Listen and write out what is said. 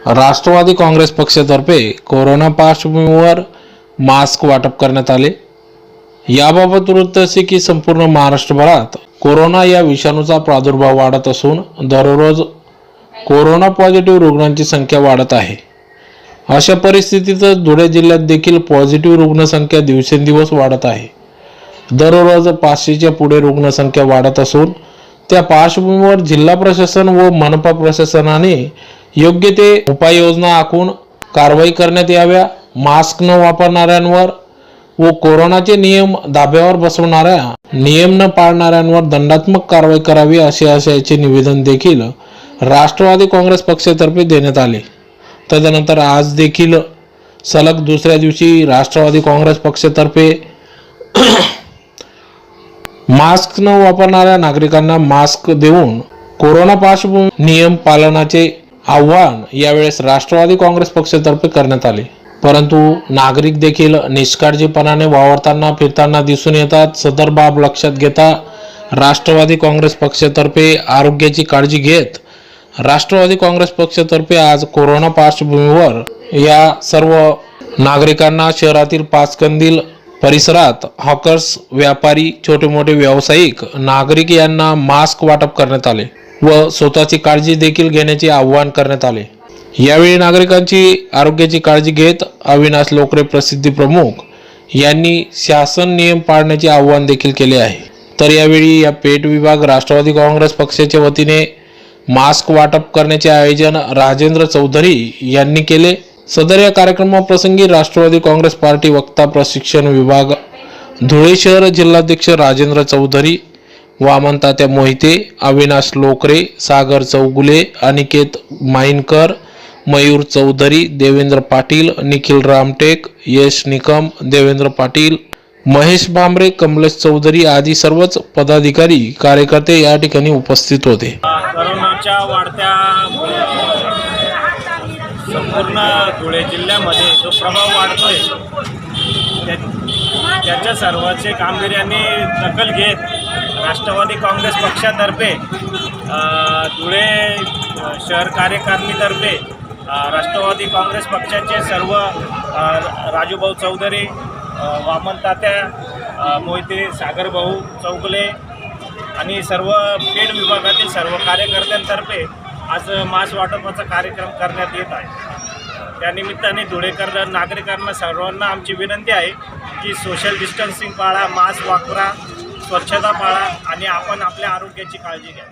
राष्ट्रवादी काँग्रेस पक्षातर्फे कोरोना पार्श्वभूमीवर मास्क वाटप करण्यात आले। याबाबत वृत्त असे की संपूर्ण महाराष्ट्रभरात कोरोना या विषाणूचा प्रादुर्भाव वाढत असून दररोज कोरोना पॉझिटिव्ह रुग्णांची संख्या वाढत आहे। अशा परिस्थितीत धुळे जिल्ह्यात देखील पॉझिटिव्ह रुग्णसंख्या दिवसेंदिवस वाढत आहे। दररोज 500च्या पुढे रुग्णसंख्या वाढत असून त्या पार्श्वभूमीवर जिल्हा प्रशासन व मनपा प्रशासनाने योग्य ते उपाययोजना आखून कारवाई करण्यात याव्या। मास्क न वापरणाऱ्यांवर व कोरोनाचे नियम धाब्यावर बसवणाऱ्या नियम न पाळणाऱ्यांवर दंडात्मक कारवाई करावी असे आशयाचे निवेदन देखील राष्ट्रवादी काँग्रेस पक्षातर्फे देण्यात आले। तदनंतर आज देखील सलग दुसऱ्या दिवशी राष्ट्रवादी काँग्रेस पक्षातर्फे मास्क न वापरणाऱ्या नागरिकांना मास्क देऊन कोरोना पार्श्वभूमी नियम पालनाचे आवाहन यावेळेस राष्ट्रवादी काँग्रेस पक्षातर्फे करण्यात आले। परंतु नागरिक देखील निष्काळजीपणाने वावरताना फिरताना दिसून येतात। सदर बाब लक्षात घेता राष्ट्रवादी काँग्रेस पक्षातर्फे आरोग्याची काळजी घेत राष्ट्रवादी काँग्रेस पक्षातर्फे आज कोरोना पार्श्वभूमीवर या सर्व नागरिकांना शहरातील पाचकंदील परिसरात हॉकर्स, व्यापारी, छोटे मोठे व्यावसायिक नागरिक यांना मास्क वाटप करण्यात आले व स्वतःची काळजी देखील घेण्याचे आवाहन करण्यात आले। यावेळी नागरिकांची आरोग्याची काळजी घेत अविनाश लोकरे प्रसिद्धी प्रमुख यांनी शासन नियम पाळण्याचे आवाहन देखील केले आहे। तर यावेळी या पेठ विभाग राष्ट्रवादी काँग्रेस पक्षाच्या वतीने मास्क वाटप करण्याचे आयोजन राजेंद्र चौधरी यांनी केले। सदर या कार्यक्रमाप्रसंगी राष्ट्रवादी काँग्रेस पार्टी वक्ता प्रशिक्षण विभाग धुळे शहर जिल्हाध्यक्ष राजेंद्र चौधरी, वामन तात्या मोहिते, अविनाश लोकरे, सागर चौगुले, अनिकेत माईनकर, मयूर चौधरी, देवेंद्र पाटील, निखिल रामटेक, यश निकम, देवेंद्र पाटील, महेश भांबरे, कमलेश चौधरी आदी सर्वच पदाधिकारी कार्यकर्ते या ठिकाणी उपस्थित होते। कोरोनाच्या वाढत्या संपूर्ण धुळे जिल्ह्यामध्ये जो प्रभाव वाढतोय त्याच्या सर्वांचे गांभीर्याने दखल घेत राष्ट्रवादी काँग्रेस पक्षातर्फे धुळे शहर कार्यकारिणीतर्फे राष्ट्रवादी काँग्रेस पक्षाचे सर्व राजूभाऊ चौधरी, वामन तात्या मोहिते, सागर भाऊ चौगुले आणि सर्व पेठ विभागातील सर्व कार्यकर्त्यांतर्फे आज मास्क वाटपाचा कार्यक्रम करण्यात येत आहे। त्यानिमित्ताने धुळेकर नागरिकांना सर्वांना आमची विनंती आहे की सोशल डिस्टन्सिंग पाळा, मास्क वापरा, स्वच्छता पाळा आणि आपण आपल्या आरोग्याची काळजी घ्या।